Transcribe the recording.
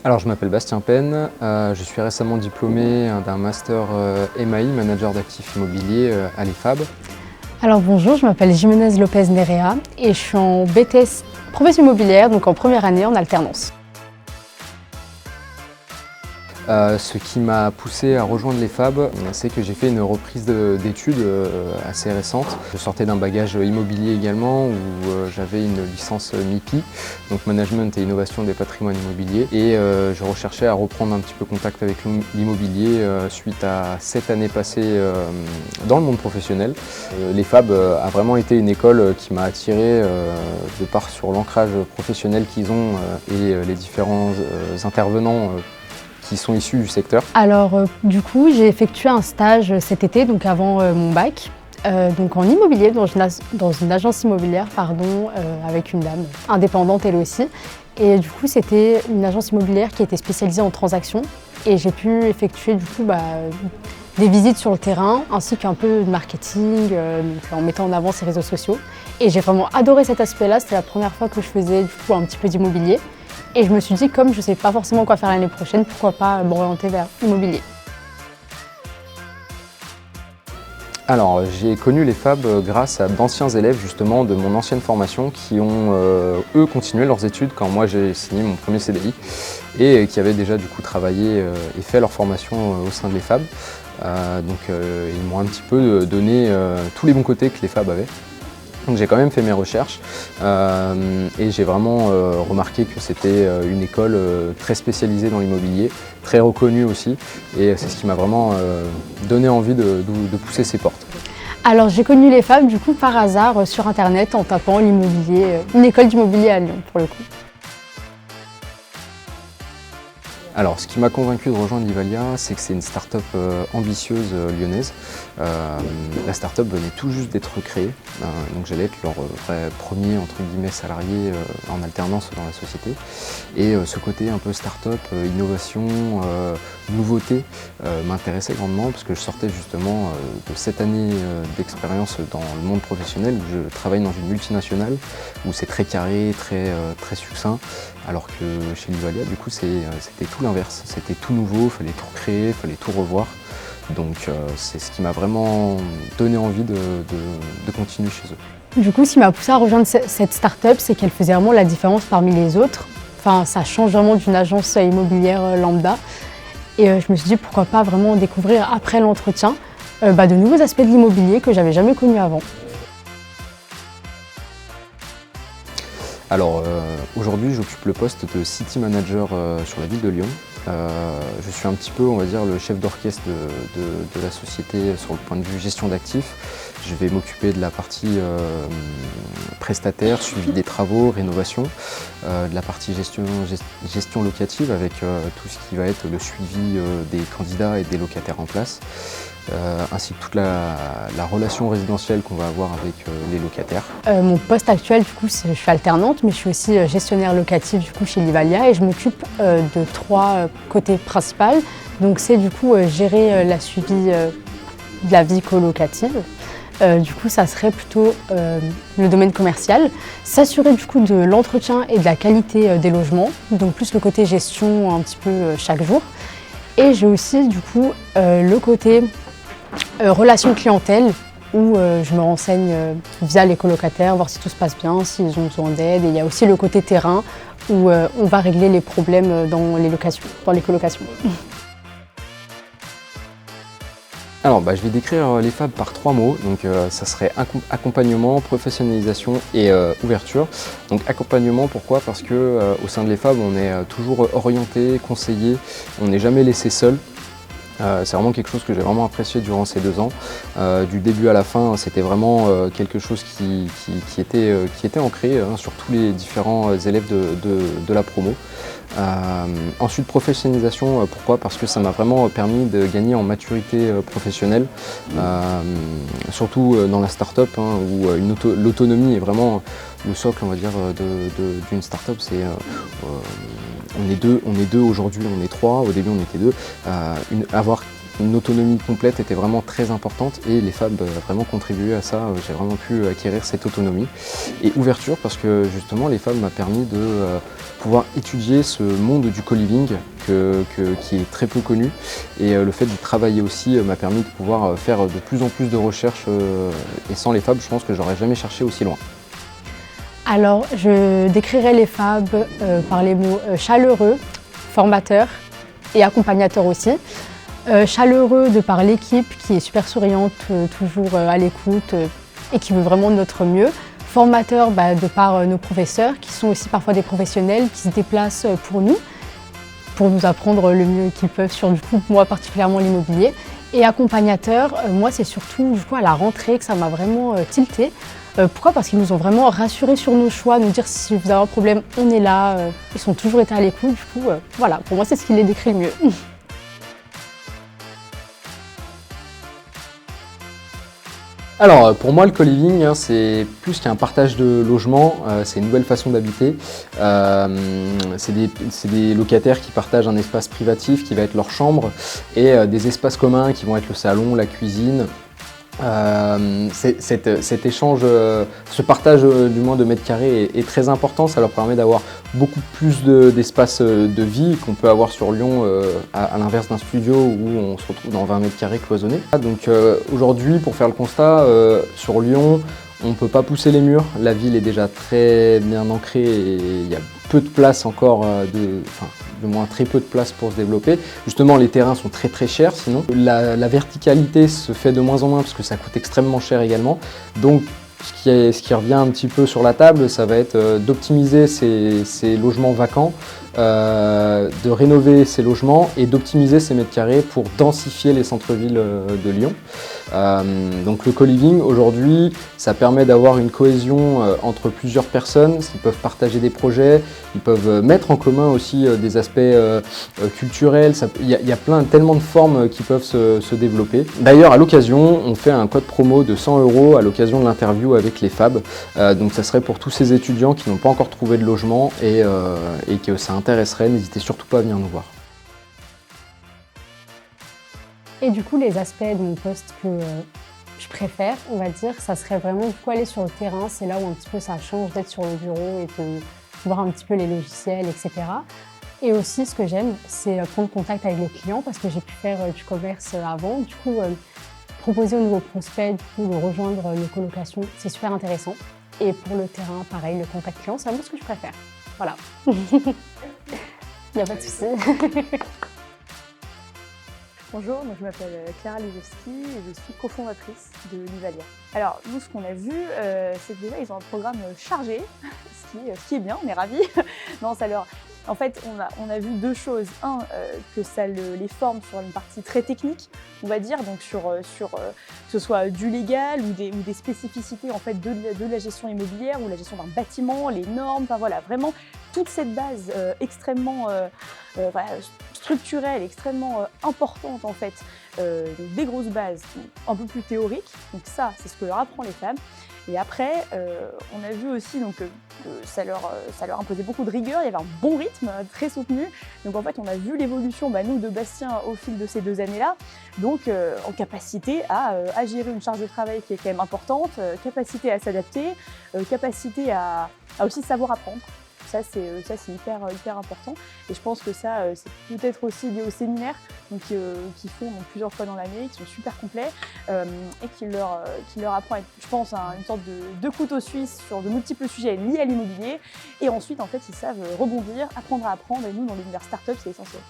Alors, je m'appelle Bastien Pen, je suis récemment diplômé d'un master MAI, manager d'actifs immobiliers à l'EFAB. Alors bonjour, je m'appelle Jiménez Lopez Nerea et je suis en BTS profession immobilière, donc en première année en alternance. Ce qui m'a poussé à rejoindre l'EFAB, c'est que j'ai fait une reprise d'études assez récente. Je sortais d'un bagage immobilier également où j'avais une licence MIPI, donc Management et Innovation des patrimoines immobiliers. Et je recherchais à reprendre un petit peu contact avec l'immobilier suite à 7 années passées dans le monde professionnel. L'EFAB a vraiment été une école qui m'a attiré de par sur l'ancrage professionnel qu'ils ont et les différents intervenants qui sont issus du secteur. Alors du coup, j'ai effectué un stage cet été, donc avant mon bac, donc en immobilier, dans une agence immobilière, avec une dame indépendante elle aussi. Et du coup, c'était une agence immobilière qui était spécialisée en transactions. Et j'ai pu effectuer du coup des visites sur le terrain, ainsi qu'un peu de marketing, donc en mettant en avant ses réseaux sociaux. Et j'ai vraiment adoré cet aspect-là, c'était la première fois que je faisais du coup un petit peu d'immobilier. Et je me suis dit, comme je ne sais pas forcément quoi faire l'année prochaine, pourquoi pas m'orienter vers l'immobilier. Alors, j'ai connu l'EFAB grâce à d'anciens élèves justement de mon ancienne formation qui ont, eux, continué leurs études quand moi j'ai signé mon premier CDI et qui avaient déjà du coup travaillé et fait leur formation au sein de l'EFAB. Ils m'ont un petit peu donné tous les bons côtés que l'EFAB avait. Donc j'ai quand même fait mes recherches et j'ai vraiment remarqué que c'était une école très spécialisée dans l'immobilier, très reconnue aussi, et c'est ce qui m'a vraiment donné envie de pousser ses portes. Alors j'ai connu l'EFAB du coup par hasard sur internet en tapant l'immobilier, une école d'immobilier à Lyon pour le coup. Alors, ce qui m'a convaincu de rejoindre Livalia, c'est que c'est une start-up ambitieuse lyonnaise. La start-up venait tout juste d'être créée, donc j'allais être leur vrai premier entre guillemets salarié en alternance dans la société. Et ce côté un peu start-up, innovation, nouveauté m'intéressait grandement parce que je sortais justement de 7 années d'expérience dans le monde professionnel où je travaille dans une multinationale où c'est très carré, très succinct. Alors que chez Livalia, du coup, c'était tout l'inverse. C'était tout nouveau, il fallait tout recréer, il fallait tout revoir. Donc c'est ce qui m'a vraiment donné envie de continuer chez eux. Du coup, ce qui m'a poussé à rejoindre cette start-up, c'est qu'elle faisait vraiment la différence parmi les autres. Enfin, ça change vraiment d'une agence immobilière lambda. Et je me suis dit, pourquoi pas vraiment découvrir après l'entretien de nouveaux aspects de l'immobilier que j'avais jamais connus avant. Alors aujourd'hui, j'occupe le poste de City Manager sur la ville de Lyon. Je suis un petit peu, on va dire, le chef d'orchestre de la société sur le point de vue gestion d'actifs. Je vais m'occuper de la partie prestataire, suivi des travaux, rénovation, de la partie gestion locative avec tout ce qui va être le suivi des candidats et des locataires en place. Ainsi que toute la relation résidentielle qu'on va avoir avec les locataires. Mon poste actuel, du coup, je suis alternante, mais je suis aussi gestionnaire locatif du coup, chez Livalia et je m'occupe de 3 côtés principaux. Donc c'est du coup gérer la suivi de la vie colocative. Du coup, ça serait plutôt le domaine commercial. S'assurer du coup de l'entretien et de la qualité des logements, donc plus le côté gestion un petit peu chaque jour. Et j'ai aussi du coup le côté relation clientèle où je me renseigne via les colocataires, voir si tout se passe bien, s'ils ont besoin d'aide. Et il y a aussi le côté terrain où on va régler les problèmes dans les colocations. Alors, je vais décrire l'EFAB par 3 mots. Donc, ça serait accompagnement, professionnalisation et ouverture. Donc, accompagnement, pourquoi? Parce que au sein de l'EFAB, on est toujours orienté, conseillé, on n'est jamais laissé seul. C'est vraiment quelque chose que j'ai vraiment apprécié durant ces 2 ans. Du début à la fin, c'était vraiment quelque chose qui était ancré sur tous les différents élèves de la promo. Ensuite, professionnalisation, pourquoi? Parce que ça m'a vraiment permis de gagner en maturité professionnelle, surtout dans la start-up où l'autonomie est vraiment le socle, on va dire, d'une start-up. On est deux aujourd'hui, on est 3, au début on était 2. Avoir Une autonomie complète était vraiment très importante et les fabs vraiment contribué à ça. J'ai vraiment pu acquérir cette autonomie. Et ouverture parce que justement les fabs m'a permis de pouvoir étudier ce monde du co-living qui est très peu connu. Et le fait d'y travailler aussi m'a permis de pouvoir faire de plus en plus de recherches. Et sans les fabs, je pense que j'aurais jamais cherché aussi loin. Alors, je décrirais les fabs par les mots chaleureux, formateur et accompagnateur aussi. Chaleureux de par l'équipe qui est super souriante, toujours à l'écoute et qui veut vraiment notre mieux. Formateur de par nos professeurs qui sont aussi parfois des professionnels qui se déplacent pour nous apprendre le mieux qu'ils peuvent sur du coup, moi particulièrement l'immobilier. Et accompagnateur, moi c'est surtout du coup à la rentrée que ça m'a vraiment tilté. Pourquoi? Parce qu'ils nous ont vraiment rassurés sur nos choix, nous dire si vous avez un problème, on est là. Ils sont toujours été à l'écoute, du coup, voilà, pour moi c'est ce qui les décrit le mieux. Alors pour moi le co-living c'est plus qu'un partage de logement, c'est une nouvelle façon d'habiter. C'est des locataires qui partagent un espace privatif qui va être leur chambre et des espaces communs qui vont être le salon, la cuisine. Cet échange, ce partage du moins de mètres carrés est très important, ça leur permet d'avoir beaucoup plus d'espace de vie qu'on peut avoir sur Lyon à l'inverse d'un studio où on se retrouve dans 20 mètres carrés cloisonnés. Donc aujourd'hui pour faire le constat, sur Lyon on ne peut pas pousser les murs, la ville est déjà très bien ancrée et il y a peu de place encore, du moins très peu de place pour se développer. Justement les terrains sont très chers sinon. La verticalité se fait de moins en moins parce que ça coûte extrêmement cher également. Donc ce qui revient un petit peu sur la table, ça va être d'optimiser ces logements vacants, de rénover ces logements et d'optimiser ces mètres carrés pour densifier les centres-villes de Lyon. Donc le co-living aujourd'hui, ça permet d'avoir une cohésion entre plusieurs personnes, ils peuvent partager des projets, ils peuvent mettre en commun aussi des aspects culturels, il y a tellement de formes qui peuvent se développer. D'ailleurs à l'occasion, on fait un code promo de 100 € à l'occasion de l'interview avec les fabs, donc ça serait pour tous ces étudiants qui n'ont pas encore trouvé de logement et que ça intéresserait, n'hésitez surtout pas à venir nous voir. Et du coup, les aspects de mon poste que je préfère, on va dire, ça serait vraiment du coup aller sur le terrain. C'est là où un petit peu ça change d'être sur le bureau et de voir un petit peu les logiciels, etc. Et aussi, ce que j'aime, c'est prendre contact avec les clients parce que j'ai pu faire du commerce avant. Du coup, proposer aux nouveaux prospects de rejoindre nos colocations, c'est super intéressant. Et pour le terrain, pareil, le contact client, c'est vraiment ce que je préfère. Voilà. Il n'y a pas de souci. Bonjour, moi je m'appelle Clara Lizowski et je suis cofondatrice de Livalia. Alors nous ce qu'on a vu, c'est que déjà ils ont un programme chargé, ce qui est bien, on est ravis. Non, en fait on a vu deux choses. Un, que ça les forme sur une partie très technique, on va dire, donc que ce soit du légal ou des spécificités en fait de la gestion immobilière ou la gestion d'un bâtiment, les normes, enfin voilà, vraiment toute cette base extrêmement structurelle, extrêmement importante en fait, donc des grosses bases un peu plus théoriques, donc ça c'est ce que leur apprend les femmes. Et après, on a vu aussi donc, que ça leur imposait beaucoup de rigueur, il y avait un bon rythme, très soutenu. Donc en fait, on a vu l'évolution, nous, de Bastien au fil de ces 2 années-là, donc en capacité à gérer une charge de travail qui est quand même importante, capacité à s'adapter, capacité à aussi savoir apprendre. Ça, c'est hyper important. Et je pense que ça, c'est peut-être aussi lié aux séminaires qu'ils font donc, plusieurs fois dans l'année, qui sont super complets et qui leur apprend, je pense, une sorte de couteau suisse sur de multiples sujets liés à l'immobilier. Et ensuite, en fait, ils savent rebondir, apprendre à apprendre. Et nous, dans l'univers startup, c'est essentiel.